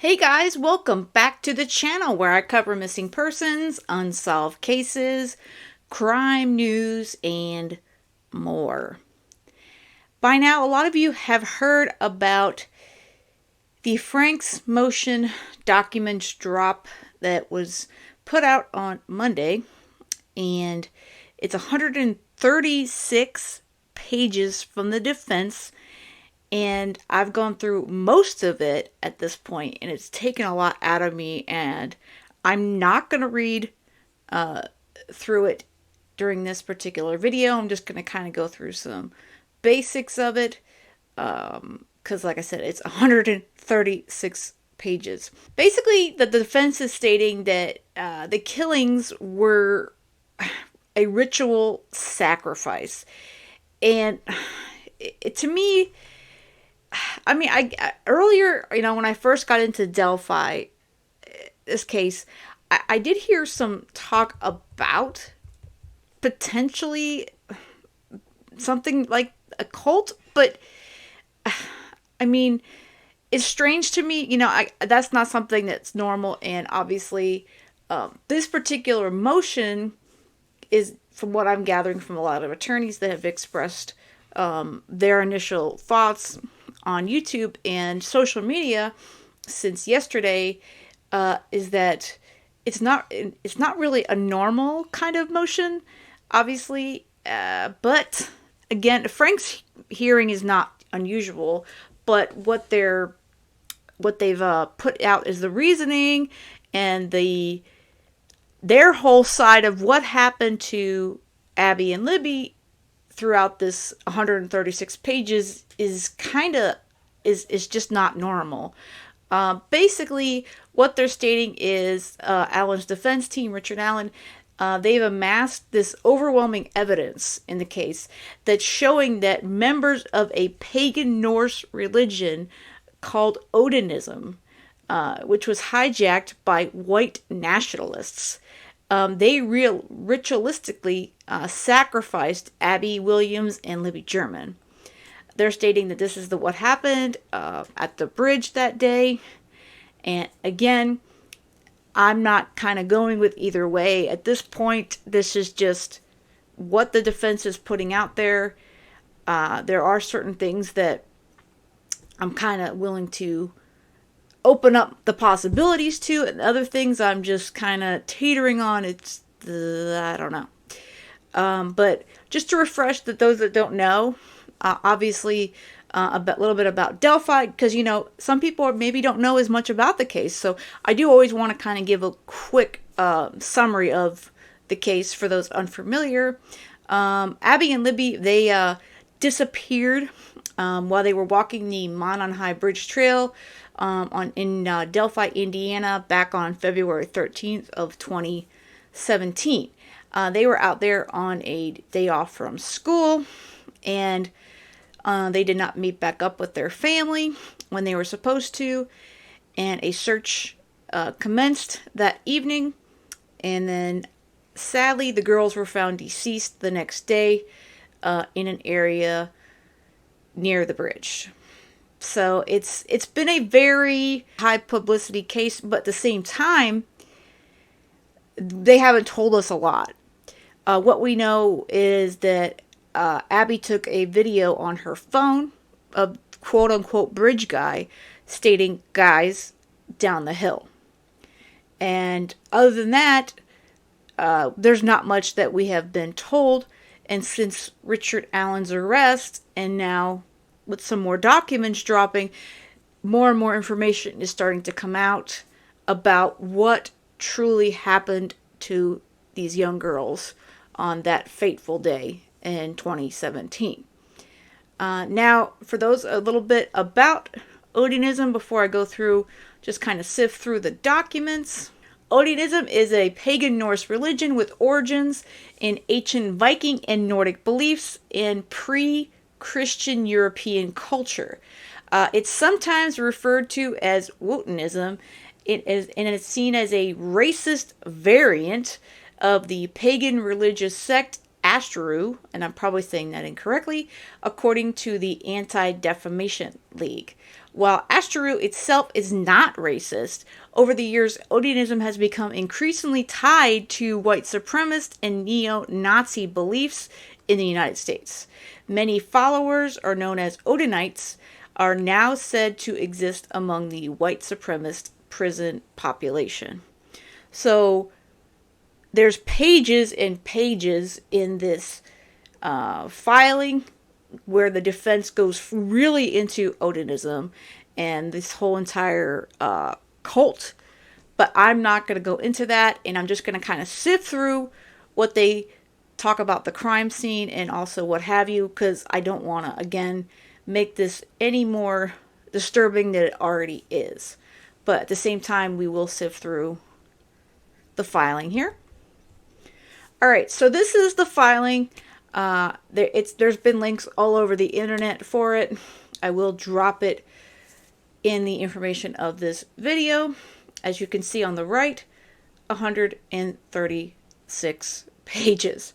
Hey guys, welcome back to the channel where I cover missing persons, unsolved cases, crime news, and more. By now, a lot of you have heard about the Frank's Motion documents drop that was put out on Monday, and it's 136 pages from the defense. And I've gone through most of it at this point, and it's taken a lot out of me. And I'm not going to read through it during this particular video. I'm just going to kind of go through some basics of it. Because, like I said, it's 136 pages. Basically, the defense is stating that the killings were a ritual sacrifice. And to me, I mean, earlier, when I first got into Delphi, this case, I did hear some talk about potentially something like a cult, but I mean, it's strange to me. That's not something that's normal, and obviously, this particular motion is, from what I'm gathering from a lot of attorneys that have expressed their initial thoughts on YouTube and social media since yesterday, is that it's not really a normal kind of motion, obviously, but again, Frank's hearing is not unusual, but what they've put out is the reasoning and their whole side of what happened to Abby and Libby throughout this 136 pages is just not normal. Basically, what they're stating is Allen's defense team, Richard Allen, they've amassed this overwhelming evidence in the case that's showing that members of a pagan Norse religion called Odinism, which was hijacked by white nationalists, they ritualistically sacrificed Abby Williams and Libby German. They're stating that this is what happened at the bridge that day. And again, I'm not kind of going with either way. At this point, this is just what the defense is putting out there. There are certain things that I'm kind of willing to open up the possibilities to, and other things I'm just kind of teetering on. I don't know. But just to refresh those that don't know, obviously a little bit about Delphi, because some people maybe don't know as much about the case. So I do always want to kind of give a quick summary of the case for those unfamiliar. Abby and Libby, they disappeared while they were walking the Monon High Bridge Trail in Delphi, Indiana, back on February 13th of 2017. They were out there on a day off from school, and they did not meet back up with their family when they were supposed to, and a search commenced that evening. And then, sadly, the girls were found deceased the next day in an area near the bridge. So it's been a very high publicity case, but at the same time, they haven't told us a lot. What we know is that Abby took a video on her phone of quote-unquote bridge guy stating, "Guys, down the hill." And other than that, there's not much that we have been told. And since Richard Allen's arrest, and now with some more documents dropping, more and more information is starting to come out about what truly happened to these young girls on that fateful day in 2017. Now, for those a little bit about Odinism before I go through, just kind of sift through the documents. Odinism is a pagan Norse religion with origins in ancient Viking and Nordic beliefs and pre-Christian European culture. It's sometimes referred to as Wotanism, and it's seen as a racist variant of the pagan religious sect Asteru, and I'm probably saying that incorrectly, according to the Anti-Defamation League. While Asteru itself is not racist, over the years, Odinism has become increasingly tied to white supremacist and neo-Nazi beliefs in the United States. Many followers, are known as Odinites, are now said to exist among the white supremacist prison population. So there's pages and pages in this filing where the defense goes really into Odinism and this whole entire cult. But I'm not going to go into that, and I'm just going to kind of sift through what they talk about the crime scene and also what have you, because I don't want to, again, make this any more disturbing than it already is. But at the same time, we will sift through the filing here. All right, so this is the filing. There's been links all over the internet for it. I will drop it in the information of this video. As you can see on the right, 136 pages.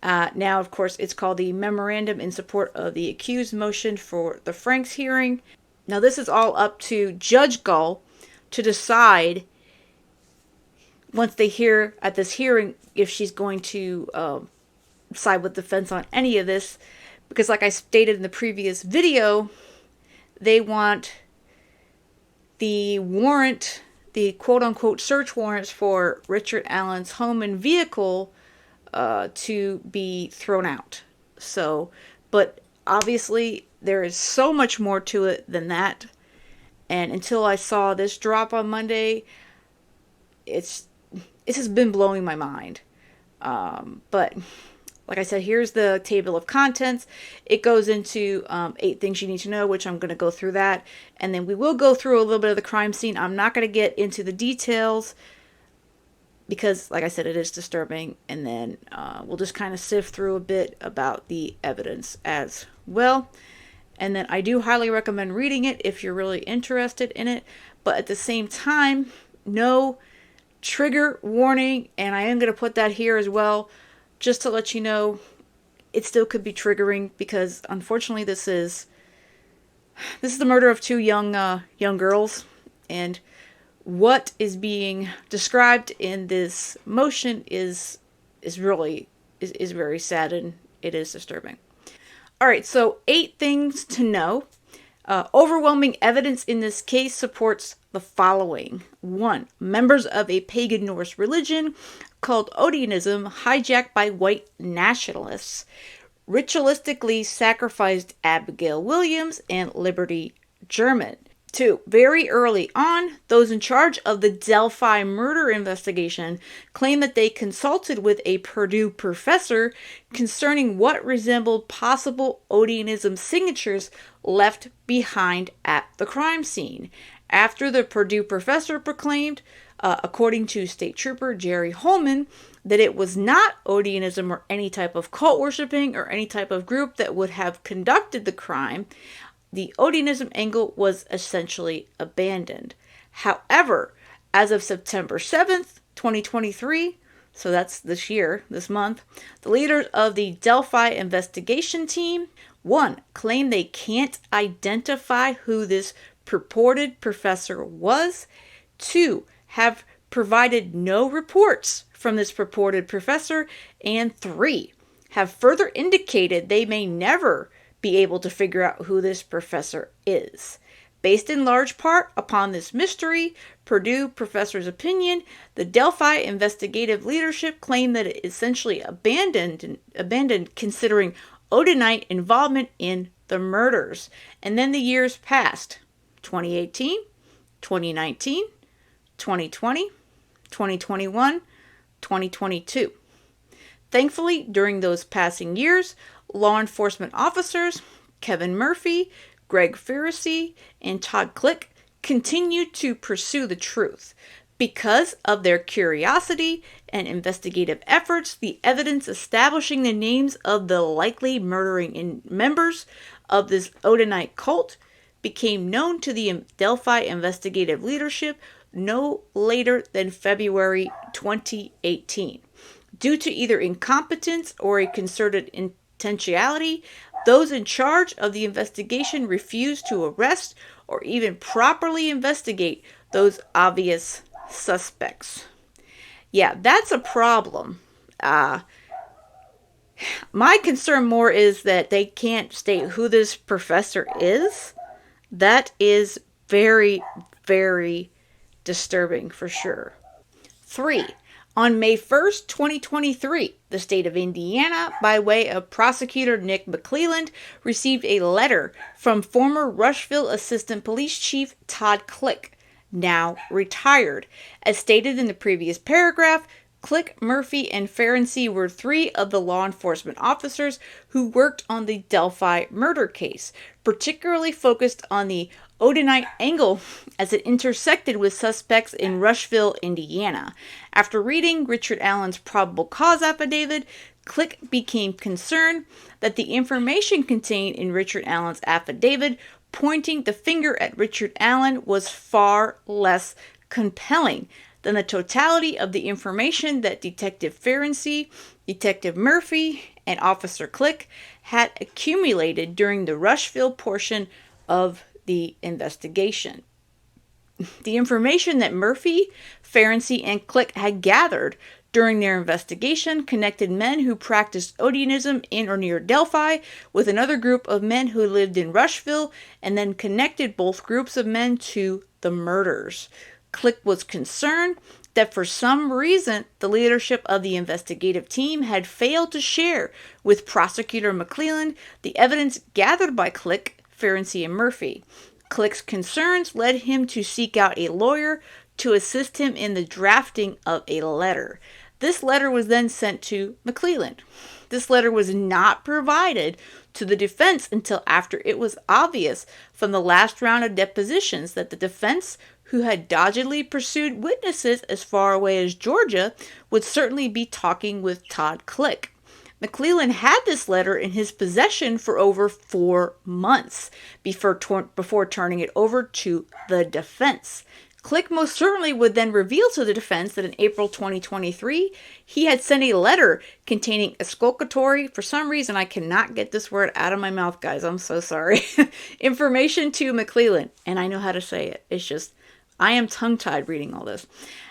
Now, of course, it's called the Memorandum in Support of the Accused Motion for the Franks hearing. Now, this is all up to Judge Gull to decide, once they hear at this hearing, if she's going to side with defense on any of this. Because like I stated in the previous video, they want the warrant, the quote-unquote search warrants for Richard Allen's home and vehicle to be thrown out. So, but obviously there is so much more to it than that. And until I saw this drop on Monday, it's just been blowing my mind. But like I said, here's the table of contents. It goes into 8 things you need to know, which I'm going to go through that. And then we will go through a little bit of the crime scene. I'm not going to get into the details because, like I said, it is disturbing. And then we'll just kind of sift through a bit about the evidence as well. And then I do highly recommend reading it if you're really interested in it. But at the same time, no trigger warning. And I am going to put that here as well, just to let you know, it still could be triggering because, unfortunately, this is the murder of 2 young girls, and what is being described in this motion is really very sad, and it is disturbing. All right, so 8 things to know. Overwhelming evidence in this case supports the following. 1. Members of a pagan Norse religion called Odinism, hijacked by white nationalists, ritualistically sacrificed Abigail Williams and Liberty German. 2. Very early on, those in charge of the Delphi murder investigation claimed that they consulted with a Purdue professor concerning what resembled possible Odinism signatures left behind at the crime scene. After the Purdue professor proclaimed, according to State Trooper Jerry Holman, that it was not Odinism or any type of cult worshipping or any type of group that would have conducted the crime, the Odinism angle was essentially abandoned. However, as of September 7th, 2023, so that's this month, the leaders of the Delphi investigation team, 1, claim they can't identify who this purported professor was, 2, have provided no reports from this purported professor, and 3, have further indicated they may never be able to figure out who this professor is. Based in large part upon this mystery, Purdue professor's opinion, the Delphi investigative leadership claimed that it essentially abandoned considering Odinite involvement in the murders. And then the years passed. 2018, 2019, 2020, 2021, 2022. Thankfully, during those passing years, law enforcement officers Kevin Murphy, Greg Ferrisy, and Todd Click continued to pursue the truth. Because of their curiosity and investigative efforts, the evidence establishing the names of the likely murdering members of this Odinite cult became known to the Delphi investigative leadership no later than February 2018. Due to either incompetence or a concerted intentionality, those in charge of the investigation refused to arrest or even properly investigate those obvious suspects. Yeah, that's a problem. My concern more is that they can't state who this professor is. That is very, very disturbing for sure. 3. On May 1st, 2023, the state of Indiana, by way of prosecutor Nick McClelland, received a letter from former Rushville Assistant Police Chief Todd Click, now retired. As stated in the previous paragraph, Click, Murphy, and Ferenczi were 3 of the law enforcement officers who worked on the Delphi murder case, particularly focused on the Odinite angle as it intersected with suspects in Rushville, Indiana. After reading Richard Allen's probable cause affidavit, Click became concerned that the information contained in Richard Allen's affidavit pointing the finger at Richard Allen was far less compelling than the totality of the information that Detective Ferenczi, Detective Murphy, and Officer Click had accumulated during the Rushville portion of the investigation. The information that Murphy, Ferenczi, and Click had gathered during their investigation connected men who practiced Odinism in or near Delphi with another group of men who lived in Rushville, and then connected both groups of men to the murders. Click was concerned that for some reason the leadership of the investigative team had failed to share with Prosecutor McClelland the evidence gathered by Click, Ferenczi, and Murphy. Click's concerns led him to seek out a lawyer to assist him in the drafting of a letter. This letter was then sent to McClelland. This letter was not provided to the defense until after it was obvious from the last round of depositions that the defense, who had doggedly pursued witnesses as far away as Georgia, would certainly be talking with Todd Click. McClelland had this letter in his possession for over 4 months before turning it over to the defense. Click most certainly would then reveal to the defense that in April 2023, he had sent a letter containing exculpatory, for some reason I cannot get this word out of my mouth, guys, I'm so sorry, information to McClelland, and I know how to say it. It's just, I am tongue-tied reading all this.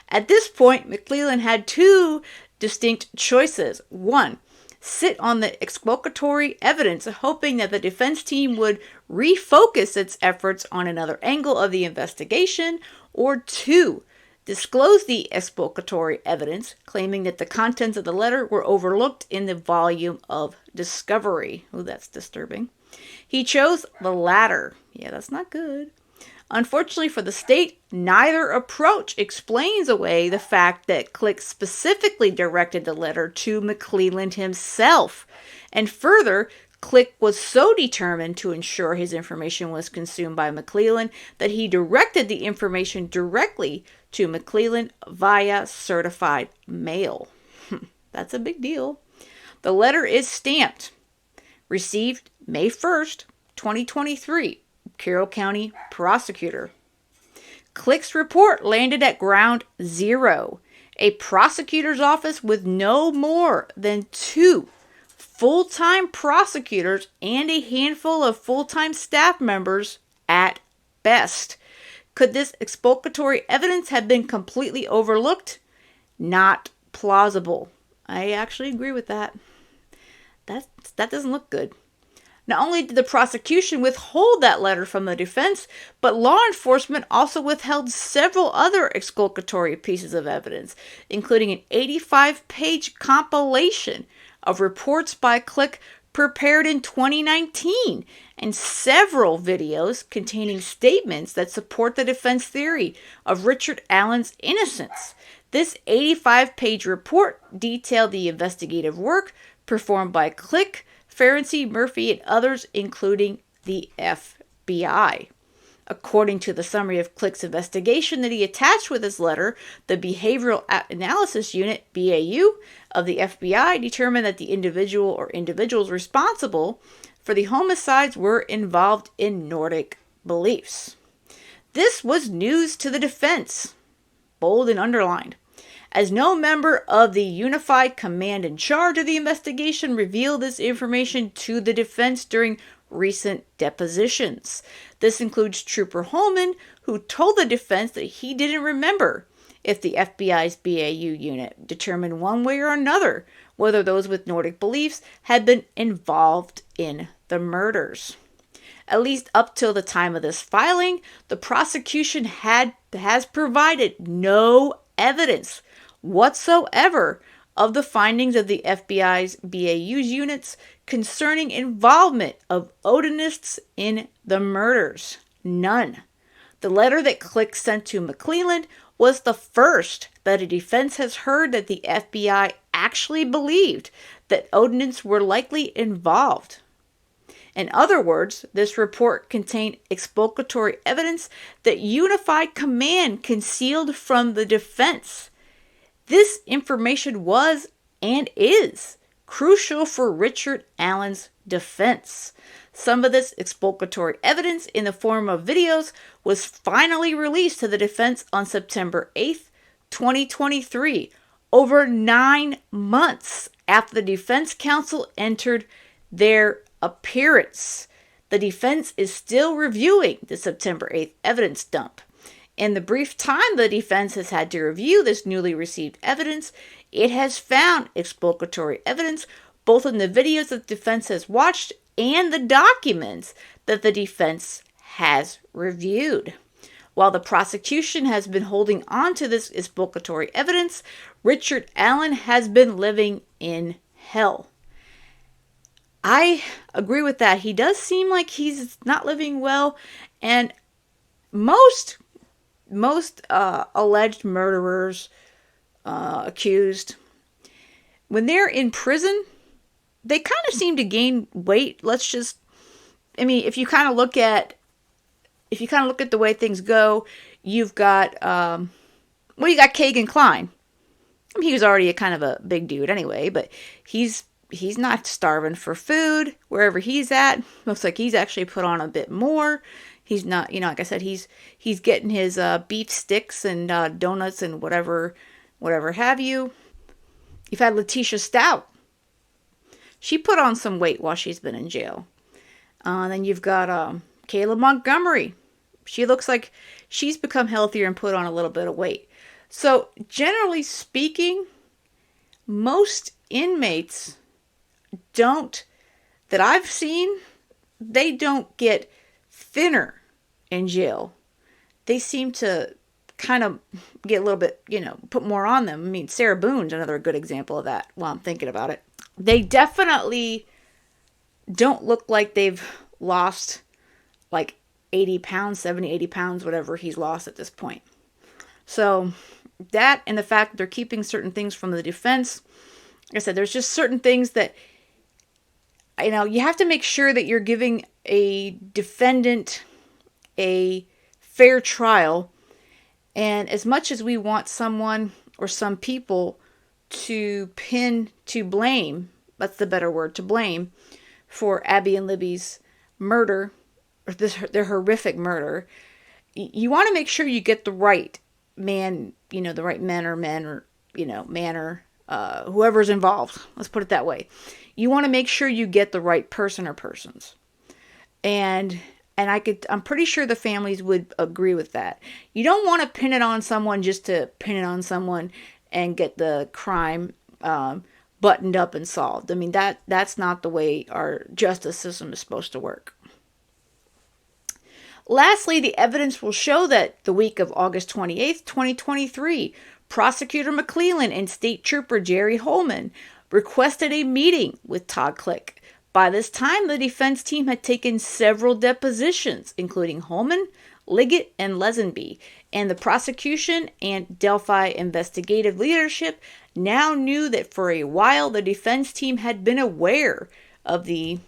At this point, McClelland had 2 distinct choices. 1, sit on the exculpatory evidence, hoping that the defense team would refocus its efforts on another angle of the investigation, or 2, disclose the exculpatory evidence, claiming that the contents of the letter were overlooked in the volume of discovery. Oh, that's disturbing. He chose the latter. Yeah, that's not good. Unfortunately for the state, neither approach explains away the fact that Click specifically directed the letter to McClelland himself. And further, Click was so determined to ensure his information was consumed by McClelland that he directed the information directly to McClelland via certified mail. That's a big deal. The letter is stamped. Received May 1st, 2023. Carroll County Prosecutor. Click's report landed at ground 0, a prosecutor's office with no more than 2 full-time prosecutors and a handful of full-time staff members at best. Could this exculpatory evidence have been completely overlooked? Not plausible. I actually agree with that. That doesn't look good. Not only did the prosecution withhold that letter from the defense, but law enforcement also withheld several other exculpatory pieces of evidence, including an 85-page compilation of reports by Click prepared in 2019 and several videos containing statements that support the defense theory of Richard Allen's innocence. This 85-page report detailed the investigative work performed by Click, Ferenczi, Murphy, and others, including the FBI. According to the summary of Click's investigation that he attached with his letter, the Behavioral Analysis Unit, BAU, of the FBI determined that the individual or individuals responsible for the homicides were involved in Nordic beliefs. This was news to the defense, bold and underlined. as no member of the unified command in charge of the investigation revealed this information to the defense during recent depositions. This includes Trooper Holman, who told the defense that he didn't remember if the FBI's BAU unit determined one way or another whether those with Nordic beliefs had been involved in the murders. At least up till the time of this filing, the prosecution has provided no evidence whatsoever of the findings of the FBI's BAU's units concerning involvement of Odinists in the murders. None. The letter that Click sent to McClelland was the first that a defense has heard that the FBI actually believed that Odinists were likely involved. In other words, this report contained exculpatory evidence that unified command concealed from the defense. This information was and is crucial for Richard Allen's defense. Some of this exculpatory evidence in the form of videos was finally released to the defense on September 8th, 2023, over 9 months after the defense counsel entered their appearance. The defense is still reviewing the September 8th evidence dump. In the brief time the defense has had to review this newly received evidence, it has found exculpatory evidence both in the videos that the defense has watched and the documents that the defense has reviewed. While the prosecution has been holding on to this exculpatory evidence, Richard Allen has been living in hell. I agree with that. He does seem like he's not living well, and most alleged murderers, accused, when they're in prison, they kind of seem to gain weight. If you kind of look at the way things go, you've got, you got Kagan Klein. I mean, he was already a kind of a big dude anyway, but he's not starving for food wherever he's at. Looks like he's actually put on a bit more. He's not, like I said, he's getting his beef sticks and donuts and whatever have you. You've had Letitia Stout. She put on some weight while she's been in jail. Then you've got Kayla Montgomery. She looks like she's become healthier and put on a little bit of weight. So generally speaking, most inmates that I've seen, they don't get thinner in jail. They seem to kind of get a little bit, put more on them. I mean, Sarah Boone's another good example of that while I'm thinking about it. They definitely don't look like they've lost like 80 pounds, 70, 80 pounds, whatever he's lost at this point. So that and the fact that they're keeping certain things from the defense, like I said, there's just certain things that, you have to make sure that you're giving a defendant a fair trial. And as much as we want someone or some people to blame, that's the better word, to blame, for Abby and Libby's murder, or their horrific murder, you want to make sure you get the right man, the right man or whoever's involved. Let's put it that way. You want to make sure you get the right person or persons. And I'm pretty sure the families would agree with that. You don't want to pin it on someone just to pin it on someone and get the crime buttoned up and solved. I mean, that's not the way our justice system is supposed to work. Lastly, the evidence will show that the week of August 28th, 2023, Prosecutor McClelland and State Trooper Jerry Holman requested a meeting with Todd Click. By this time, the defense team had taken several depositions, including Holman, Liggett, and Lesenby, and the prosecution and Delphi investigative leadership now knew that for a while the defense team had been aware of the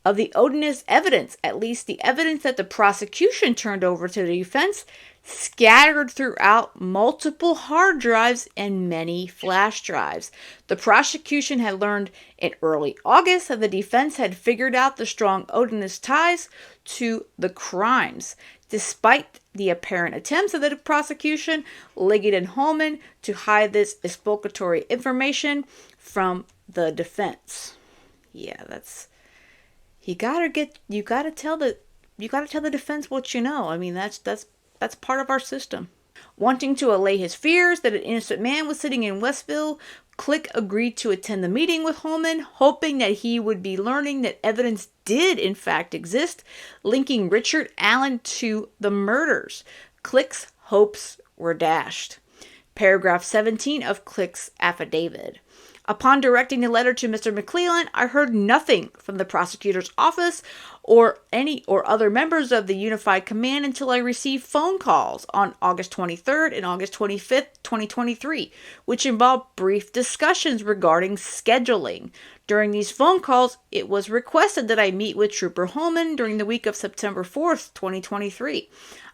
Odinist evidence, at least the evidence that the prosecution turned over to the defense, scattered throughout multiple hard drives and many flash drives. The prosecution had learned in early August that the defense had figured out the strong Odinist ties to the crimes. Despite the apparent attempts of the prosecution, Liggett and Holman to hide this exculpatory information from the defense. Yeah, that's you gotta tell the defense what you know. I mean, that's part of our system. Wanting to allay his fears that an innocent man was sitting in Westville, Click agreed to attend the meeting with Holman, hoping that he would be learning that evidence did in fact exist, linking Richard Allen to the murders. Click's hopes were dashed. Paragraph 17 of Click's affidavit. Upon directing a letter to Mr. McClellan, I heard nothing from the prosecutor's office or any or other members of the Unified Command until I received phone calls on August 23rd and August 25th, 2023, which involved brief discussions regarding scheduling. During these phone calls, it was requested that I meet with Trooper Holman during the week of September 4th, 2023.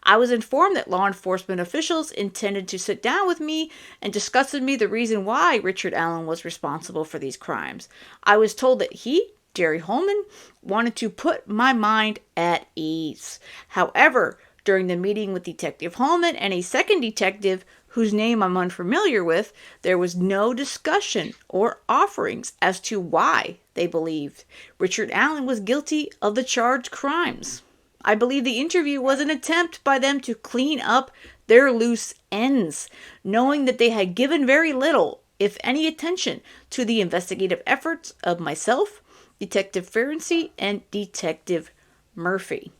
I was informed that law enforcement officials intended to sit down with me and discuss with me the reason why Richard Allen was responsible for these crimes. I was told that he, Jerry Holman, wanted to put my mind at ease. However, during the meeting with Detective Holman and a second detective, whose name I'm unfamiliar with, there was no discussion or offerings as to why they believed Richard Allen was guilty of the charged crimes. I believe the interview was an attempt by them to clean up their loose ends, knowing that they had given very little, if any, attention to the investigative efforts of myself, Detective Ferenczi, and Detective Murphy.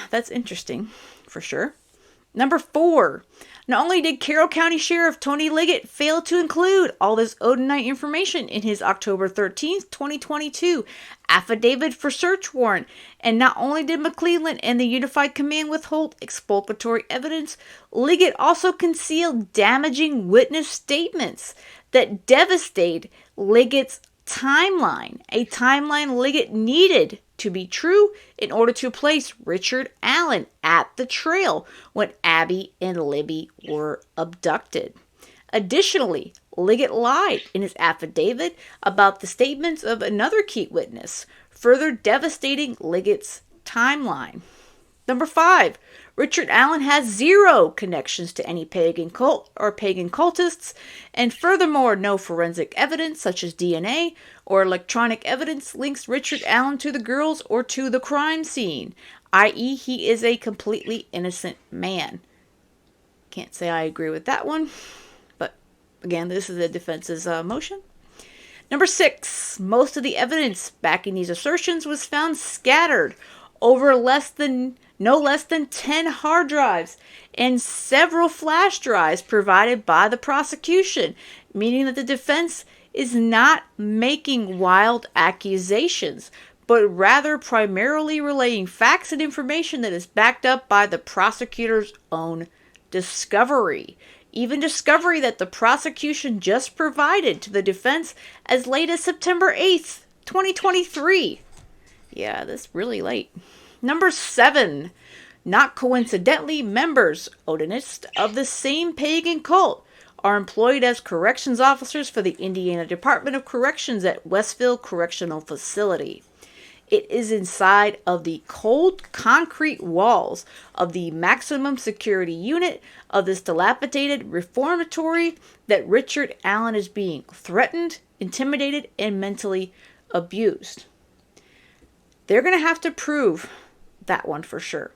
That's interesting, for sure. Number 4. Not only did Carroll County Sheriff Tony Liggett fail to include all this Odinite information in his October 13th, 2022 affidavit for search warrant, and not only did McClellan and the Unified Command withhold exculpatory evidence, Liggett also concealed damaging witness statements that devastate Liggett's timeline, a timeline Liggett needed to be true in order to place Richard Allen at the trail when Abby and Libby were abducted. Additionally, Liggett lied in his affidavit about the statements of another key witness, further devastating Liggett's timeline. Number 5. Richard Allen has zero connections to any pagan cult or pagan cultists, and furthermore, no forensic evidence such as DNA or electronic evidence links Richard Allen to the girls or to the crime scene, i.e. he is a completely innocent man. Can't say I agree with that one, but again, this is the defense's motion. Number 6. Most of the evidence backing these assertions was found scattered over no less than 10 hard drives and several flash drives provided by the prosecution, meaning that the defense is not making wild accusations, but rather primarily relaying facts and information that is backed up by the prosecutor's own discovery. Even discovery that the prosecution just provided to the defense as late as September 8th, 2023. Yeah, that's really late. Number 7. Not coincidentally, members, Odinists, of the same pagan cult are employed as corrections officers for the Indiana Department of Corrections at Westville Correctional Facility. It is inside of the cold concrete walls of the maximum security unit of this dilapidated reformatory that Richard Allen is being threatened, intimidated, and mentally abused. They're going to have to prove that one for sure.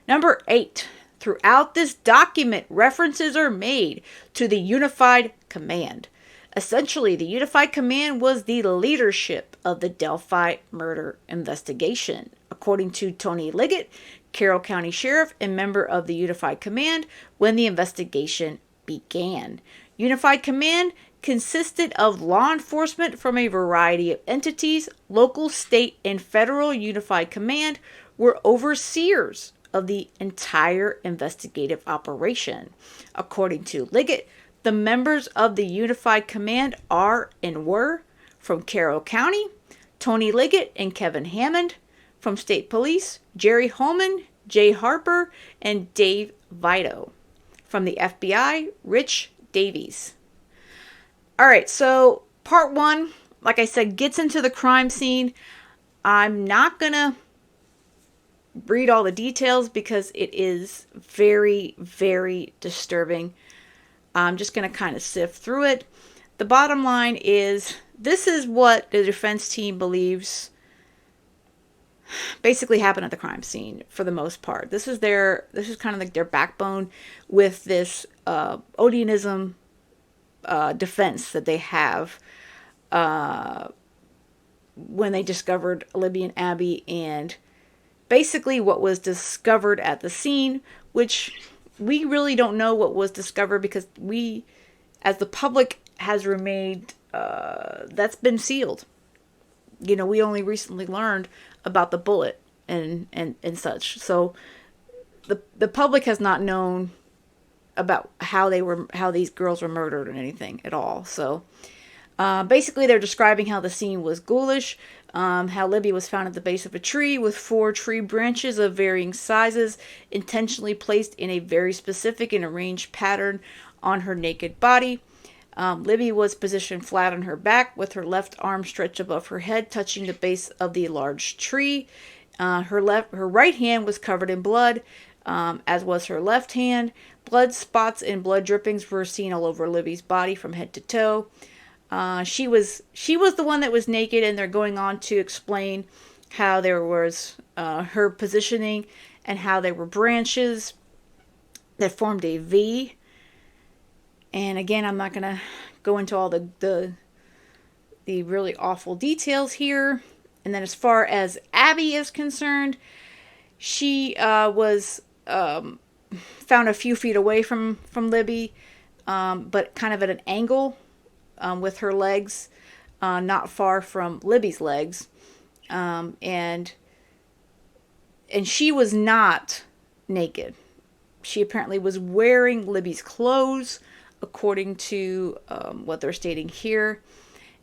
Number 8. Throughout this document, references are made to the Unified Command. Essentially, the Unified Command was the leadership of the Delphi murder investigation. According to Tony Liggett, Carroll County Sheriff and member of the Unified Command when the investigation began. Unified Command consisted of law enforcement from a variety of entities. Local, state, and federal Unified Command were overseers of the entire investigative operation. According to Liggett, the members of the Unified Command are and were from Carroll County, Tony Liggett and Kevin Hammond, from State Police, Jerry Holman, Jay Harper, and Dave Vito, from the FBI, Rich Davies. All right, so part 1, like I said, gets into the crime scene. I'm not going to read all the details because it is very, very disturbing. I'm just going to kind of sift through it. The bottom line is this is what the defense team believes basically happened at the crime scene for the most part. This is kind of like their backbone with this Odinism defense that they have when they discovered Libby and Abby, and basically what was discovered at the scene, which we really don't know what was discovered because we, as the public, has remained, that's been sealed. You know, we only recently learned about the bullet and such. So the public has not known about how these girls were murdered or anything at all. So basically, they're describing how the scene was ghoulish, how Libby was found at the base of a tree with 4 tree branches of varying sizes, intentionally placed in a very specific and arranged pattern on her naked body. Libby was positioned flat on her back with her left arm stretched above her head, touching the base of the large tree. Her right hand was covered in blood, as was her left hand. Blood spots and blood drippings were seen all over Libby's body from head to toe. She was the one that was naked, and they're going on to explain how there was her positioning and how there were branches that formed a V. And again, I'm not going to go into all the really awful details here. And then as far as Abby is concerned, she was found a few feet away from Libby, but kind of at an angle, with her legs not far from Libby's legs. And she was not naked. She apparently was wearing Libby's clothes, according to what they're stating here.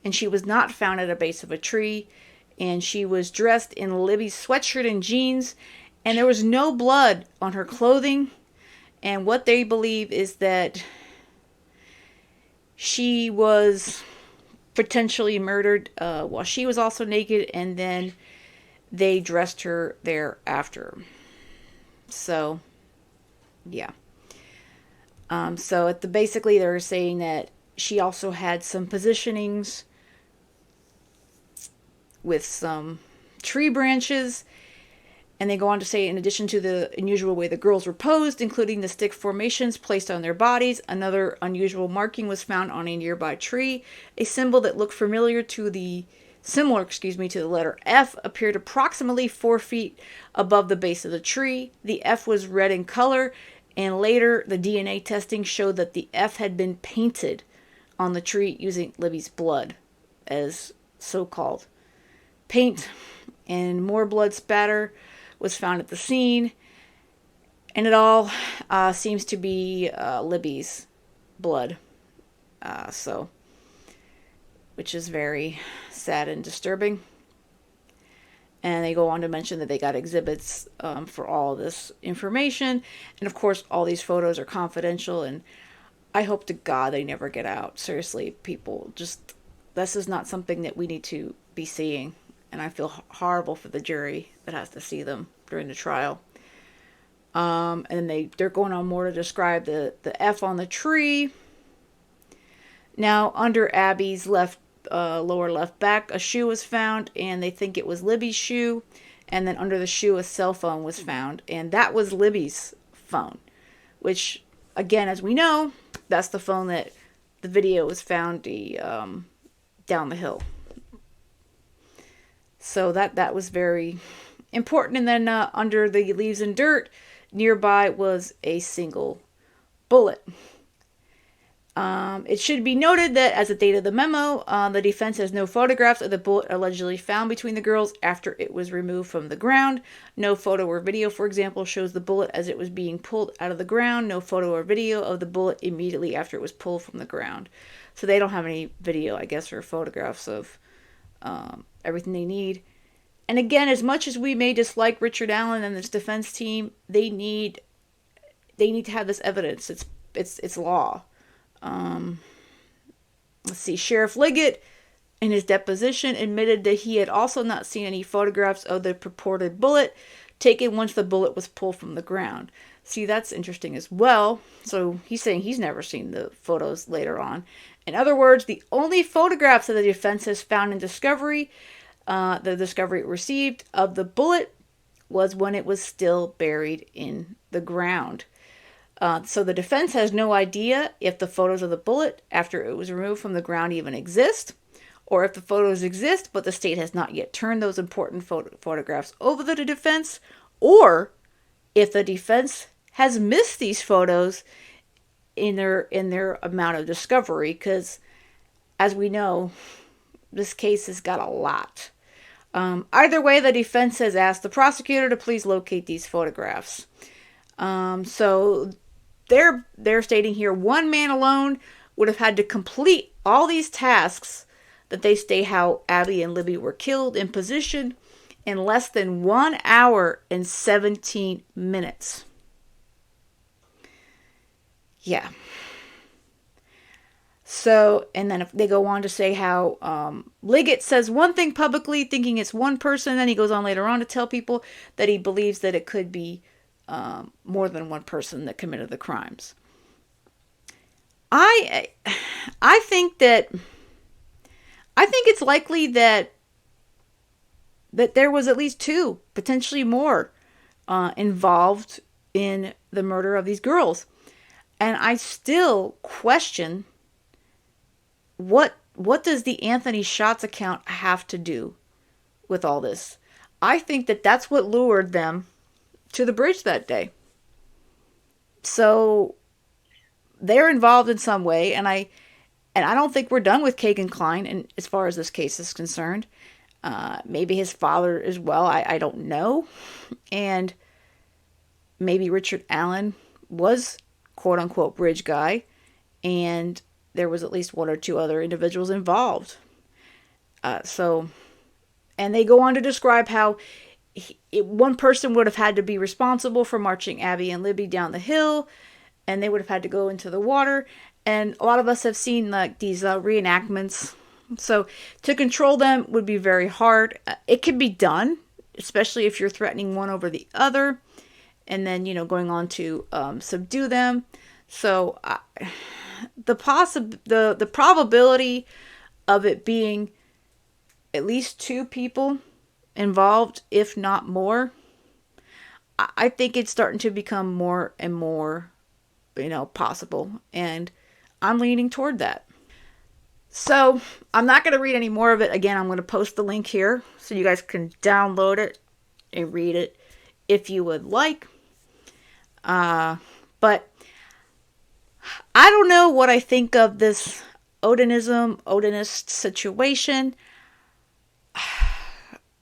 And she was not found at a base of a tree. And she was dressed in Libby's sweatshirt and jeans. And there was no blood on her clothing. And what they believe is that she was potentially murdered while she was also naked. And then they dressed her thereafter. So, yeah. So basically they're saying that she also had some positionings with some tree branches. And they go on to say, in addition to the unusual way the girls were posed, including the stick formations placed on their bodies, another unusual marking was found on a nearby tree. A symbol that looked similar to the letter F appeared approximately 4 feet above the base of the tree. The F was red in color, and later the DNA testing showed that the F had been painted on the tree using Libby's blood as so-called paint. And more blood spatter was found at the scene, and it all seems to be Libby's blood, which is very sad and disturbing. And they go on to mention that they got exhibits for all this information, and of course all these photos are confidential, and I hope to God they never get out. Seriously, people, just this is not something that we need to be seeing. And I feel horrible for the jury that has to see them during the trial. And they're going on more to describe the F on the tree. Now, under Abby's lower left back, a shoe was found, and they think it was Libby's shoe. And then under the shoe, a cell phone was found, and that was Libby's phone. Which, again, as we know, that's the phone that the video was found down the hill. So that was very important. And then under the leaves and dirt, nearby was a single bullet. It should be noted that as a date of the memo, the defense has no photographs of the bullet allegedly found between the girls after it was removed from the ground. No photo or video, for example, shows the bullet as it was being pulled out of the ground. No photo or video of the bullet immediately after it was pulled from the ground. So they don't have any video, I guess, or photographs of everything they need. And again, as much as we may dislike Richard Allen and this defense team, they need to have this evidence. It's law. Let's see. Sheriff Liggett, in his deposition, admitted that he had also not seen any photographs of the purported bullet. taken once the bullet was pulled from the ground. See, that's interesting as well. So he's saying he's never seen the photos later on. In other words, the only photographs that the defense has found in discovery, the discovery it received of the bullet, was when it was still buried in the ground. So the defense has no idea if the photos of the bullet after it was removed from the ground even exist, or if the photos exist but the state has not yet turned those important photographs over to the defense, or if the defense has missed these photos in their amount of discovery, because as we know, this case has got a lot. Either way, the defense has asked the prosecutor to please locate these photographs. So they're stating here, one man alone would have had to complete all these tasks that they state how Abby and Libby were killed in position in less than 1 hour and 17 minutes. Yeah. So, and then if they go on to say how Liggett says one thing publicly, thinking it's one person, then he goes on later on to tell people that he believes that it could be more than one person that committed the crimes. I think it's likely that there was at least two, potentially more, involved in the murder of these girls. And I still question, what does the Anthony Shots account have to do with all this? I think that that's what lured them to the bridge that day. So they're involved in some way, and I don't think we're done with Kagan Klein, and as far as this case is concerned. Maybe his father as well. I don't know. And maybe Richard Allen was quote unquote bridge guy, and there was at least one or two other individuals involved. And they go on to describe how one person would have had to be responsible for marching Abby and Libby down the hill, and they would have had to go into the water. And a lot of us have seen like these reenactments. So to control them would be very hard. It can be done, especially if you're threatening one over the other, and then going on to subdue them. So the probability of it being at least two people involved, if not more, I think it's starting to become more and more, possible, and I'm leaning toward that. So I'm not going to read any more of it. Again, I'm going to post the link here so you guys can download it and read it if you would like. But I don't know what I think of this Odinist situation.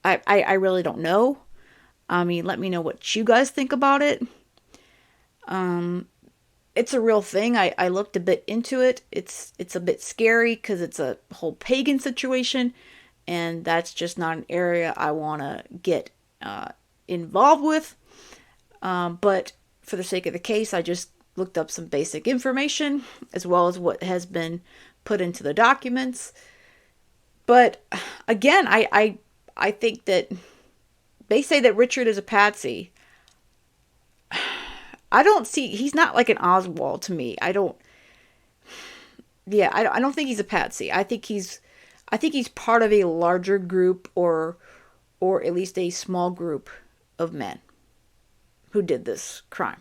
I really don't know. I mean, let me know what you guys think about it. It's a real thing. I looked a bit into it. It's a bit scary because it's a whole pagan situation, and that's just not an area I want to get involved with. But for the sake of the case, I just looked up some basic information as well as what has been put into the documents. But again, I think that they say that Richard is a patsy. I don't see, he's not like an Oswald to me. I don't think he's a patsy. I think he's part of a larger group, or at least a small group of men who did this crime.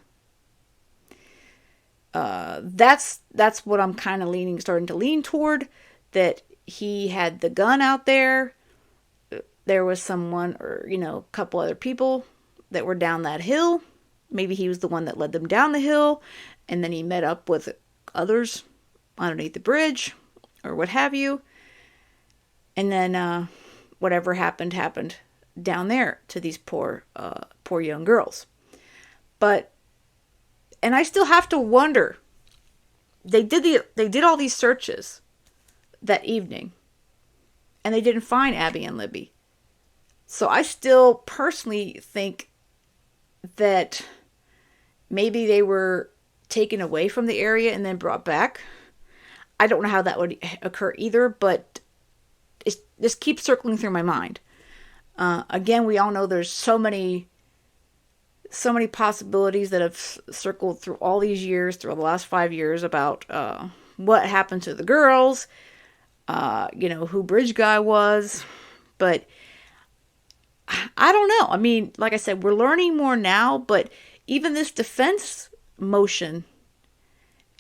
That's what I'm kind of starting to lean toward, that he had the gun out there. There was someone, or a couple other people that were down that hill. Maybe he was the one that led them down the hill, and then he met up with others underneath the bridge, or what have you. And then whatever happened down there to these poor young girls. And I still have to wonder. They did all these searches that evening, and they didn't find Abby and Libby. So I still personally think that maybe they were taken away from the area and then brought back. I don't know how that would occur either, but this keeps circling through my mind. Again, we all know there's so many so many possibilities that have circled through all these years, through the last 5 years, about what happened to the girls, who Bridge Guy was. But I don't know. I mean, like I said, we're learning more now, but even this defense motion,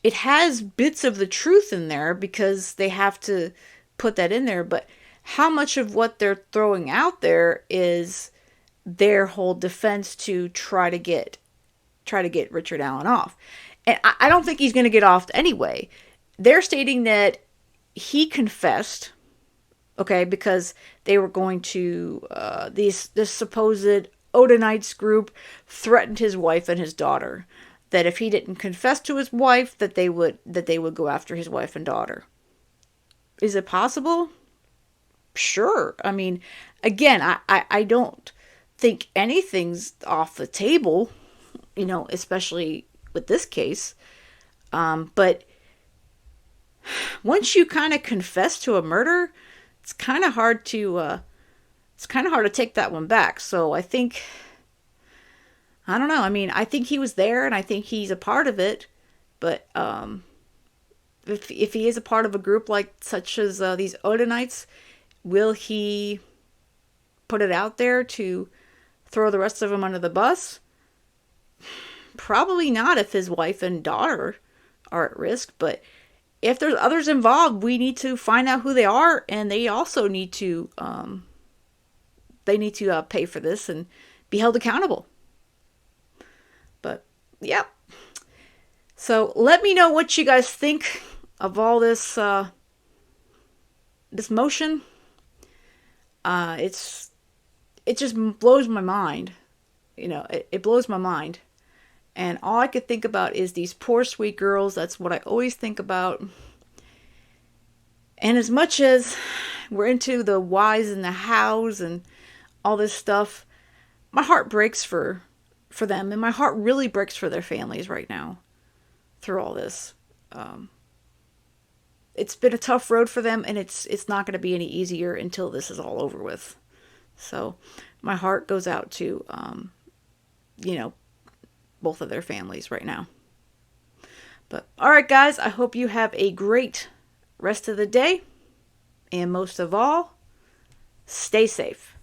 it has bits of the truth in there because they have to put that in there. But how much of what they're throwing out there is their whole defense to try to get Richard Allen off? And I don't think he's going to get off anyway. They're stating that he confessed, okay, because they were going to this supposed Odinites group threatened his wife and his daughter, that if he didn't confess to his wife, that they would go after his wife and daughter. Is it possible? Sure. I mean, again, I don't think anything's off the table, especially with this case. But once you kind of confess to a murder, it's kind of hard to take that one back. So I don't know. I mean, I think he was there, and I think he's a part of it. But if he is a part of a group such as these Odinites, will he put it out there to throw the rest of them under the bus? Probably not if his wife and daughter are at risk. But if there's others involved, we need to find out who they are, and they also need to pay for this and be held accountable. But yeah. So let me know what you guys think of all this this motion. It just blows my mind. It blows my mind. And all I could think about is these poor sweet girls. That's what I always think about. And as much as we're into the whys and the hows and all this stuff, my heart breaks for them, and my heart really breaks for their families right now through all this. It's been a tough road for them, and it's not going to be any easier until this is all over with. So my heart goes out to both of their families right now. But all right, guys, I hope you have a great rest of the day, and most of all, stay safe.